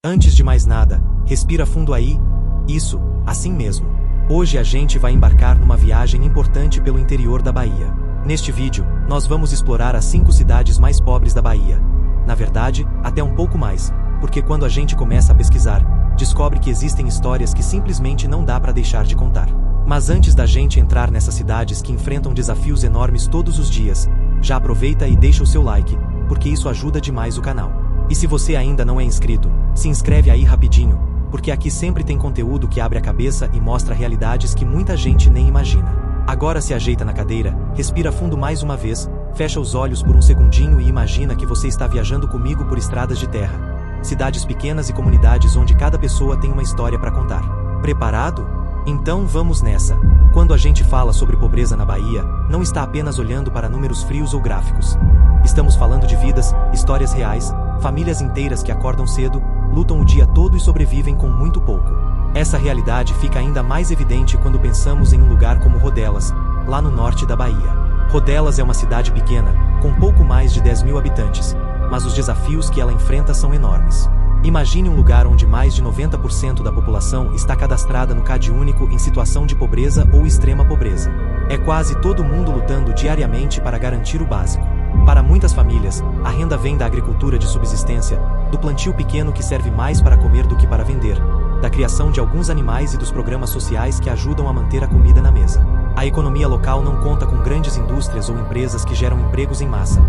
Antes de mais nada, respira fundo aí. Isso, assim mesmo. Hoje a gente vai embarcar numa viagem importante pelo interior da Bahia. Neste vídeo, nós vamos explorar as 5 cidades mais pobres da Bahia. Na verdade, até um pouco mais, porque quando a gente começa a pesquisar, descobre que existem histórias que simplesmente não dá para deixar de contar. Mas antes da gente entrar nessas cidades que enfrentam desafios enormes todos os dias, já aproveita e deixa o seu like, porque isso ajuda demais o canal. E se você ainda não é inscrito, se inscreve aí rapidinho, porque aqui sempre tem conteúdo que abre a cabeça e mostra realidades que muita gente nem imagina. Agora se ajeita na cadeira, respira fundo mais uma vez, fecha os olhos por um segundinho e imagina que você está viajando comigo por estradas de terra. Cidades pequenas e comunidades onde cada pessoa tem uma história para contar. Preparado? Então vamos nessa. Quando a gente fala sobre pobreza na Bahia, não está apenas olhando para números frios ou gráficos. Estamos falando de vidas, histórias reais, famílias inteiras que acordam cedo, lutam o dia todo e sobrevivem com muito pouco. Essa realidade fica ainda mais evidente quando pensamos em um lugar como Rodelas, lá no norte da Bahia. Rodelas é uma cidade pequena, com pouco mais de 10 mil habitantes, mas os desafios que ela enfrenta são enormes. Imagine um lugar onde mais de 90% da população está cadastrada no CadÚnico em situação de pobreza ou extrema pobreza. É quase todo mundo lutando diariamente para garantir o básico. Para muitas famílias, a renda vem da agricultura de subsistência, do plantio pequeno que serve mais para comer do que para vender, da criação de alguns animais e dos programas sociais que ajudam a manter a comida na mesa. A economia local não conta com grandes indústrias ou empresas que geram empregos em massa.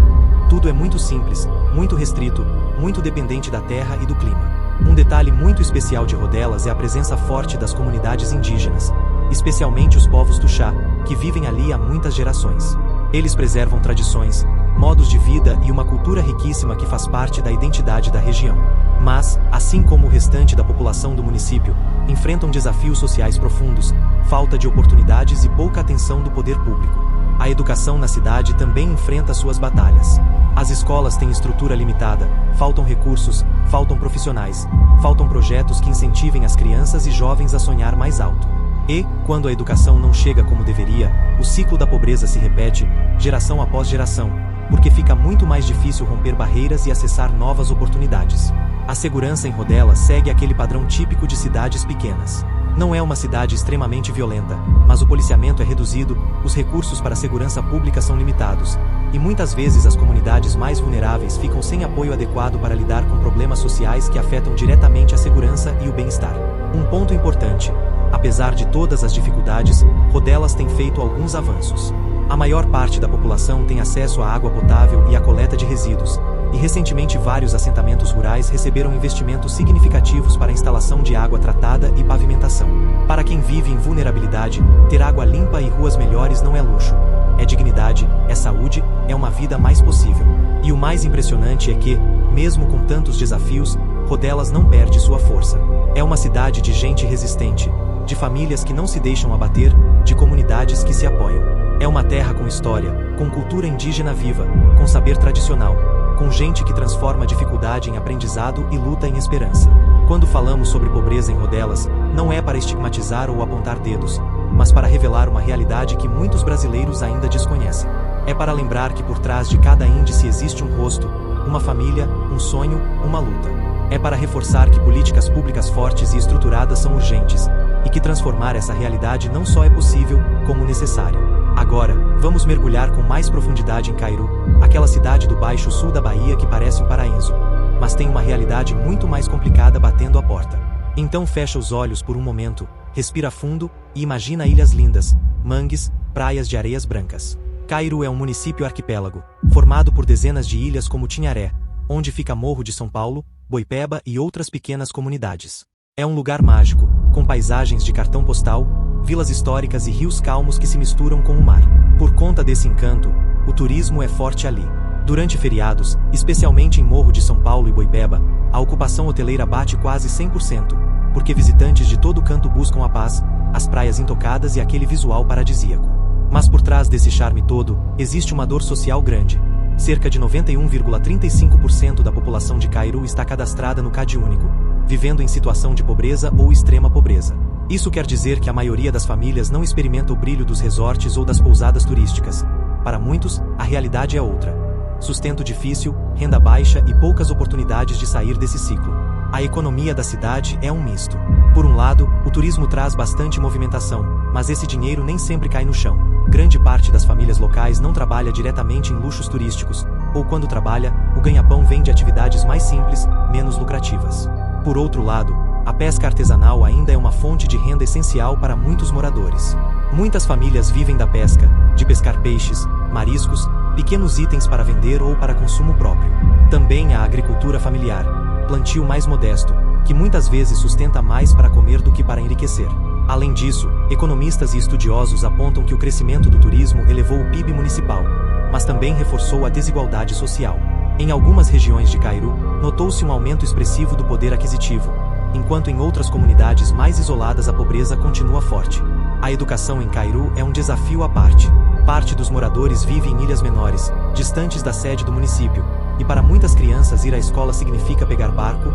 Tudo é muito simples, muito restrito, muito dependente da terra e do clima. Um detalhe muito especial de Rodelas é a presença forte das comunidades indígenas, especialmente os povos Tuxá, que vivem ali há muitas gerações. Eles preservam tradições, modos de vida e uma cultura riquíssima que faz parte da identidade da região. Mas, assim como o restante da população do município, enfrentam desafios sociais profundos, falta de oportunidades e pouca atenção do poder público. A educação na cidade também enfrenta suas batalhas. As escolas têm estrutura limitada, faltam recursos, faltam profissionais, faltam projetos que incentivem as crianças e jovens a sonhar mais alto. E, quando a educação não chega como deveria, o ciclo da pobreza se repete, geração após geração, porque fica muito mais difícil romper barreiras e acessar novas oportunidades. A segurança em Rodelas segue aquele padrão típico de cidades pequenas. Não é uma cidade extremamente violenta, mas o policiamento é reduzido, os recursos para a segurança pública são limitados, e muitas vezes as comunidades mais vulneráveis ficam sem apoio adequado para lidar com problemas sociais que afetam diretamente a segurança e o bem-estar. Um ponto importante: apesar de todas as dificuldades, Rodelas tem feito alguns avanços. A maior parte da população tem acesso à água potável e à coleta de resíduos, e recentemente vários assentamentos rurais receberam investimentos significativos para a instalação de água tratada e pavimentação. Para quem vive em vulnerabilidade, ter água limpa e ruas melhores não é luxo. É dignidade, é saúde, é uma vida mais possível. E o mais impressionante é que, mesmo com tantos desafios, Rodelas não perde sua força. É uma cidade de gente resistente, de famílias que não se deixam abater, de comunidades que se apoiam. É uma terra com história, com cultura indígena viva, com saber tradicional, com gente que transforma a dificuldade em aprendizado e luta em esperança. Quando falamos sobre pobreza em Rodelas, não é para estigmatizar ou apontar dedos, mas para revelar uma realidade que muitos brasileiros ainda desconhecem. É para lembrar que por trás de cada índice existe um rosto, uma família, um sonho, uma luta. É para reforçar que políticas públicas fortes e estruturadas são urgentes, e que transformar essa realidade não só é possível, como necessário. Agora, vamos mergulhar com mais profundidade em Cairu, aquela cidade do Baixo Sul da Bahia que parece um paraíso, mas tem uma realidade muito mais complicada batendo à porta. Então fecha os olhos por um momento, respira fundo e imagina ilhas lindas, mangues, praias de areias brancas. Cairu é um município arquipélago, formado por dezenas de ilhas como Tinharé, onde fica Morro de São Paulo, Boipeba e outras pequenas comunidades. É um lugar mágico, com paisagens de cartão postal, vilas históricas e rios calmos que se misturam com o mar. Por conta desse encanto, o turismo é forte ali. Durante feriados, especialmente em Morro de São Paulo e Boipeba, a ocupação hoteleira bate quase 100%, porque visitantes de todo canto buscam a paz, as praias intocadas e aquele visual paradisíaco. Mas por trás desse charme todo, existe uma dor social grande. Cerca de 91,35% da população de Cairu está cadastrada no CadÚnico, vivendo em situação de pobreza ou extrema pobreza. Isso quer dizer que a maioria das famílias não experimenta o brilho dos resorts ou das pousadas turísticas. Para muitos, a realidade é outra. Sustento difícil, renda baixa e poucas oportunidades de sair desse ciclo. A economia da cidade é um misto. Por um lado, o turismo traz bastante movimentação, mas esse dinheiro nem sempre cai no chão. Grande parte das famílias locais não trabalha diretamente em luxos turísticos, ou quando trabalha, o ganha-pão vem de atividades mais simples, menos lucrativas. Por outro lado, a pesca artesanal ainda é uma fonte de renda essencial para muitos moradores. Muitas famílias vivem da pesca, de pescar peixes, mariscos, pequenos itens para vender ou para consumo próprio. Também a agricultura familiar, plantio mais modesto, que muitas vezes sustenta mais para comer do que para enriquecer. Além disso, economistas e estudiosos apontam que o crescimento do turismo elevou o PIB municipal, mas também reforçou a desigualdade social. Em algumas regiões de Cairu, notou-se um aumento expressivo do poder aquisitivo, enquanto em outras comunidades mais isoladas a pobreza continua forte. A educação em Cairu é um desafio à parte. Parte dos moradores vive em ilhas menores, distantes da sede do município, e para muitas crianças ir à escola significa pegar barco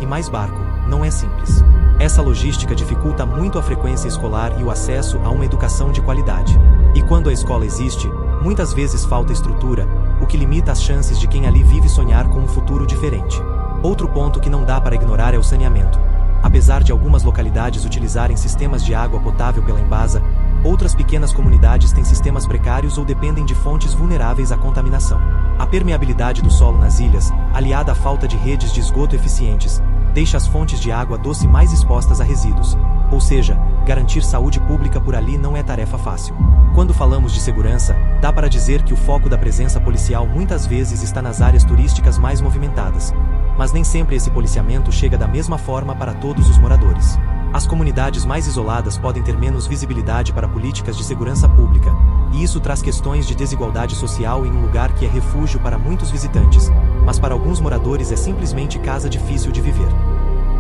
e mais barco, não é simples. Essa logística dificulta muito a frequência escolar e o acesso a uma educação de qualidade. E quando a escola existe, muitas vezes falta estrutura, o que limita as chances de quem ali vive sonhar com um futuro diferente. Outro ponto que não dá para ignorar é o saneamento. Apesar de algumas localidades utilizarem sistemas de água potável pela Embasa, outras pequenas comunidades têm sistemas precários ou dependem de fontes vulneráveis à contaminação. A permeabilidade do solo nas ilhas, aliada à falta de redes de esgoto eficientes, deixa as fontes de água doce mais expostas a resíduos. Ou seja, garantir saúde pública por ali não é tarefa fácil. Quando falamos de segurança, dá para dizer que o foco da presença policial muitas vezes está nas áreas turísticas mais movimentadas. Mas nem sempre esse policiamento chega da mesma forma para todos os moradores. As comunidades mais isoladas podem ter menos visibilidade para políticas de segurança pública, e isso traz questões de desigualdade social em um lugar que é refúgio para muitos visitantes, mas para alguns moradores é simplesmente casa difícil de viver.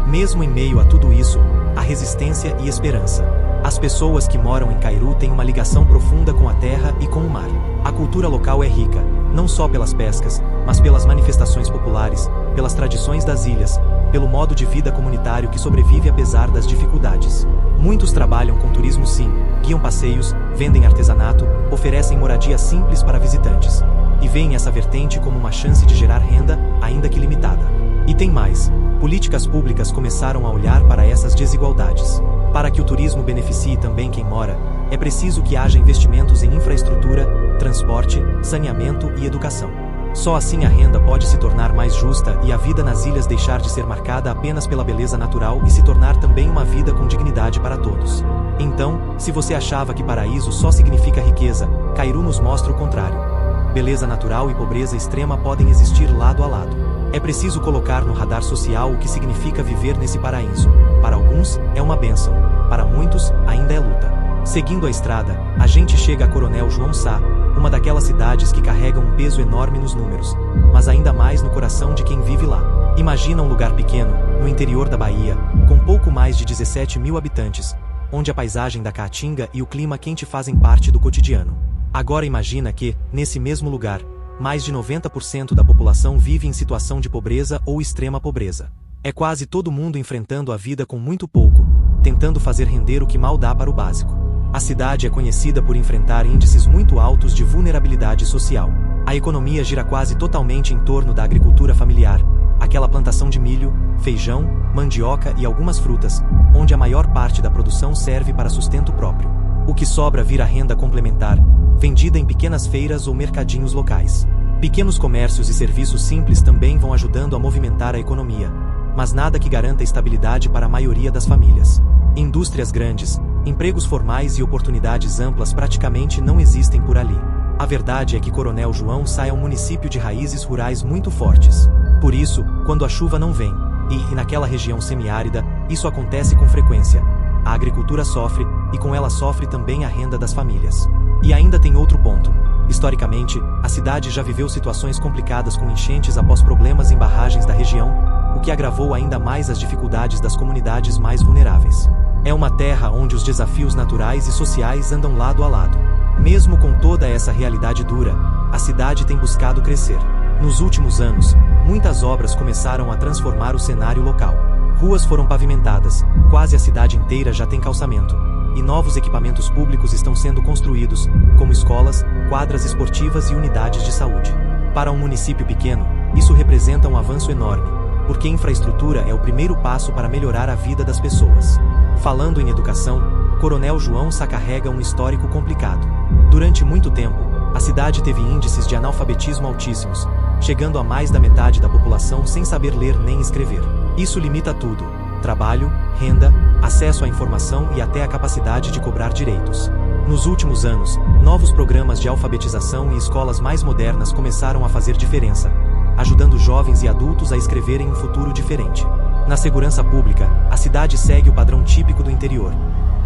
Mesmo em meio a tudo isso, há resistência e esperança. As pessoas que moram em Cairu têm uma ligação profunda com a terra e com o mar. A cultura local é rica, não só pelas pescas, mas pelas manifestações populares, pelas tradições das ilhas, pelo modo de vida comunitário que sobrevive apesar das dificuldades. Muitos trabalham com turismo sim, guiam passeios, vendem artesanato, oferecem moradia simples para visitantes. E veem essa vertente como uma chance de gerar renda, ainda que limitada. E tem mais, políticas públicas começaram a olhar para essas desigualdades. Para que o turismo beneficie também quem mora, é preciso que haja investimentos em infraestrutura, transporte, saneamento e educação. Só assim a renda pode se tornar mais justa e a vida nas ilhas deixar de ser marcada apenas pela beleza natural e se tornar também uma vida com dignidade para todos. Então, se você achava que paraíso só significa riqueza, Cairu nos mostra o contrário. Beleza natural e pobreza extrema podem existir lado a lado. É preciso colocar no radar social o que significa viver nesse paraíso. Para alguns, é uma bênção. Para muitos, ainda é luta. Seguindo a estrada, a gente chega a Coronel João Sá, uma daquelas cidades que carregam um peso enorme nos números, mas ainda mais no coração de quem vive lá. Imagina um lugar pequeno, no interior da Bahia, com pouco mais de 17 mil habitantes, onde a paisagem da Caatinga e o clima quente fazem parte do cotidiano. Agora imagina que, nesse mesmo lugar, mais de 90% da população vive em situação de pobreza ou extrema pobreza. É quase todo mundo enfrentando a vida com muito pouco, tentando fazer render o que mal dá para o básico. A cidade é conhecida por enfrentar índices muito altos de vulnerabilidade social. A economia gira quase totalmente em torno da agricultura familiar, aquela plantação de milho, feijão, mandioca e algumas frutas, onde a maior parte da produção serve para sustento próprio. O que sobra vira renda complementar, vendida em pequenas feiras ou mercadinhos locais. Pequenos comércios e serviços simples também vão ajudando a movimentar a economia, mas nada que garanta estabilidade para a maioria das famílias. Indústrias grandes, empregos formais e oportunidades amplas praticamente não existem por ali. A verdade é que Coronel João Sá é um município de raízes rurais muito fortes. Por isso, quando a chuva não vem, e naquela região semiárida, isso acontece com frequência, a agricultura sofre, e com ela sofre também a renda das famílias. E ainda tem outro ponto. Historicamente, a cidade já viveu situações complicadas com enchentes após problemas em barragens da região, o que agravou ainda mais as dificuldades das comunidades mais vulneráveis. É uma terra onde os desafios naturais e sociais andam lado a lado. Mesmo com toda essa realidade dura, a cidade tem buscado crescer. Nos últimos anos, muitas obras começaram a transformar o cenário local. Ruas foram pavimentadas, quase a cidade inteira já tem calçamento, e novos equipamentos públicos estão sendo construídos, como escolas, quadras esportivas e unidades de saúde. Para um município pequeno, isso representa um avanço enorme, porque infraestrutura é o primeiro passo para melhorar a vida das pessoas. Falando em educação, Coronel João Sá carrega um histórico complicado. Durante muito tempo, a cidade teve índices de analfabetismo altíssimos, chegando a mais da metade da população sem saber ler nem escrever. Isso limita tudo: trabalho, renda, acesso à informação e até a capacidade de cobrar direitos. Nos últimos anos, novos programas de alfabetização e escolas mais modernas começaram a fazer diferença, ajudando jovens e adultos a escreverem um futuro diferente. Na segurança pública, a cidade segue o padrão típico do interior: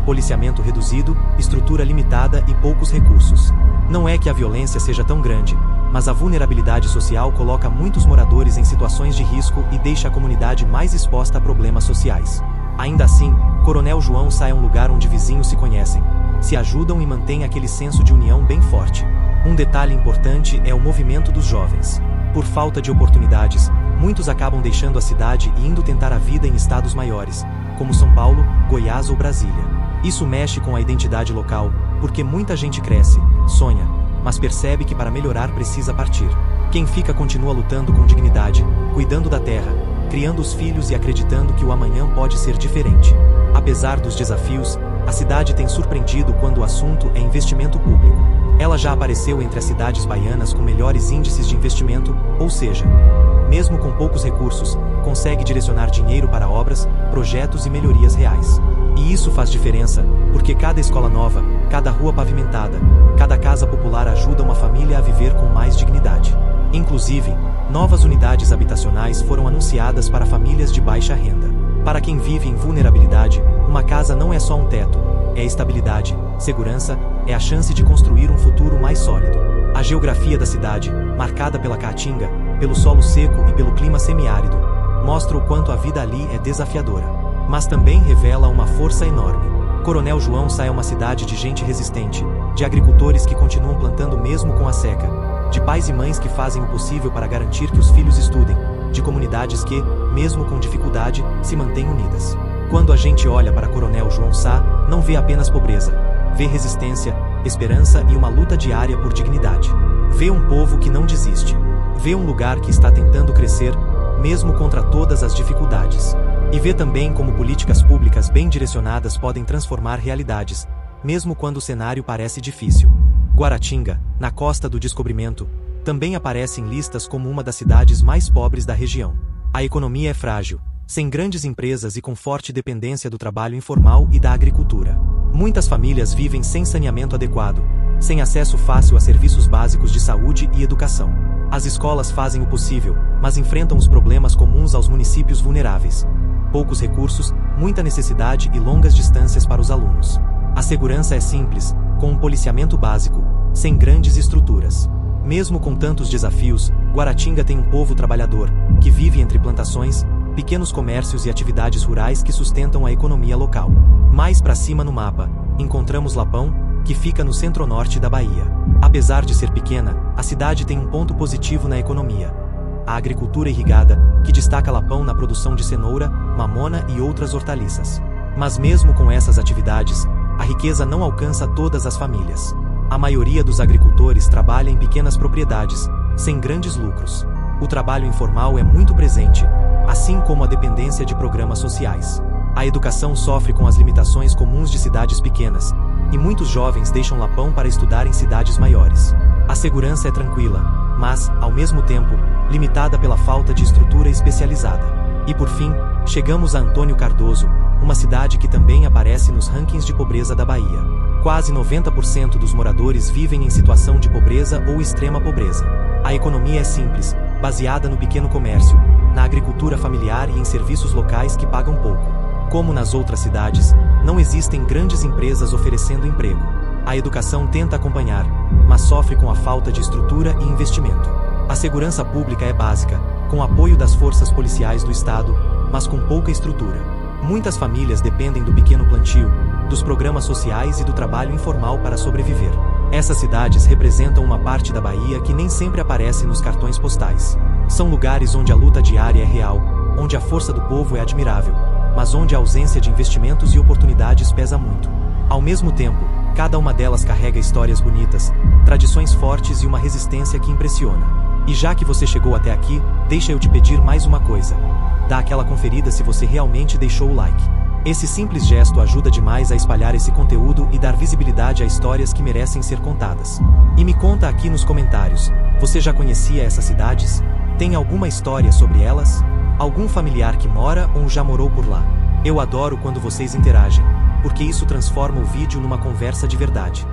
policiamento reduzido, estrutura limitada e poucos recursos. Não é que a violência seja tão grande, mas a vulnerabilidade social coloca muitos moradores em situações de risco e deixa a comunidade mais exposta a problemas sociais. Ainda assim, Coronel João Sá é um lugar onde vizinhos se conhecem, se ajudam e mantém aquele senso de união bem forte. Um detalhe importante é o movimento dos jovens. Por falta de oportunidades, muitos acabam deixando a cidade e indo tentar a vida em estados maiores, como São Paulo, Goiás ou Brasília. Isso mexe com a identidade local, porque muita gente cresce, sonha, mas percebe que para melhorar precisa partir. Quem fica continua lutando com dignidade, cuidando da terra, criando os filhos e acreditando que o amanhã pode ser diferente. Apesar dos desafios, a cidade tem surpreendido quando o assunto é investimento público. Ela já apareceu entre as cidades baianas com melhores índices de investimento, ou seja, mesmo com poucos recursos, consegue direcionar dinheiro para obras, projetos e melhorias reais. E isso faz diferença, porque cada escola nova, cada rua pavimentada, cada casa popular ajuda uma família a viver com mais dignidade. Inclusive, novas unidades habitacionais foram anunciadas para famílias de baixa renda. Para quem vive em vulnerabilidade, uma casa não é só um teto, é estabilidade, segurança, é a chance de construir um futuro mais sólido. A geografia da cidade, marcada pela caatinga, pelo solo seco e pelo clima semiárido, mostra o quanto a vida ali é desafiadora. Mas também revela uma força enorme. Coronel João Sá é uma cidade de gente resistente, de agricultores que continuam plantando mesmo com a seca, de pais e mães que fazem o possível para garantir que os filhos estudem, de comunidades que, mesmo com dificuldade, se mantêm unidas. Quando a gente olha para Coronel João Sá, não vê apenas pobreza, vê resistência, esperança e uma luta diária por dignidade. Vê um povo que não desiste. Vê um lugar que está tentando crescer, mesmo contra todas as dificuldades. E vê também como políticas públicas bem direcionadas podem transformar realidades, mesmo quando o cenário parece difícil. Guaratinga, na Costa do Descobrimento, também aparece em listas como uma das cidades mais pobres da região. A economia é frágil, sem grandes empresas e com forte dependência do trabalho informal e da agricultura. Muitas famílias vivem sem saneamento adequado, sem acesso fácil a serviços básicos de saúde e educação. As escolas fazem o possível, mas enfrentam os problemas comuns aos municípios vulneráveis: poucos recursos, muita necessidade e longas distâncias para os alunos. A segurança é simples, com um policiamento básico, sem grandes estruturas. Mesmo com tantos desafios, Guaratinga tem um povo trabalhador, que vive entre plantações, pequenos comércios e atividades rurais que sustentam a economia local. Mais para cima no mapa, encontramos Lapão, que fica no centro-norte da Bahia. Apesar de ser pequena, a cidade tem um ponto positivo na economia: a agricultura irrigada, que destaca Lapão na produção de cenoura, mamona e outras hortaliças. Mas mesmo com essas atividades, a riqueza não alcança todas as famílias. A maioria dos agricultores trabalha em pequenas propriedades, sem grandes lucros. O trabalho informal é muito presente, assim como a dependência de programas sociais. A educação sofre com as limitações comuns de cidades pequenas, e muitos jovens deixam Lapão para estudar em cidades maiores. A segurança é tranquila, mas, ao mesmo tempo, limitada pela falta de estrutura especializada. E por fim, chegamos a Antônio Cardoso, uma cidade que também aparece nos rankings de pobreza da Bahia. Quase 90% dos moradores vivem em situação de pobreza ou extrema pobreza. A economia é simples, baseada no pequeno comércio, na agricultura familiar e em serviços locais que pagam pouco. Como nas outras cidades, não existem grandes empresas oferecendo emprego. A educação tenta acompanhar, mas sofre com a falta de estrutura e investimento. A segurança pública é básica, com apoio das forças policiais do Estado, mas com pouca estrutura. Muitas famílias dependem do pequeno plantio, dos programas sociais e do trabalho informal para sobreviver. Essas cidades representam uma parte da Bahia que nem sempre aparece nos cartões postais. São lugares onde a luta diária é real, onde a força do povo é admirável, mas onde a ausência de investimentos e oportunidades pesa muito. Ao mesmo tempo, cada uma delas carrega histórias bonitas, tradições fortes e uma resistência que impressiona. E já que você chegou até aqui, deixa eu te pedir mais uma coisa. Dá aquela conferida se você realmente deixou o like. Esse simples gesto ajuda demais a espalhar esse conteúdo e dar visibilidade a histórias que merecem ser contadas. E me conta aqui nos comentários, você já conhecia essas cidades? Tem alguma história sobre elas? Algum familiar que mora ou já morou por lá? Eu adoro quando vocês interagem, porque isso transforma o vídeo numa conversa de verdade.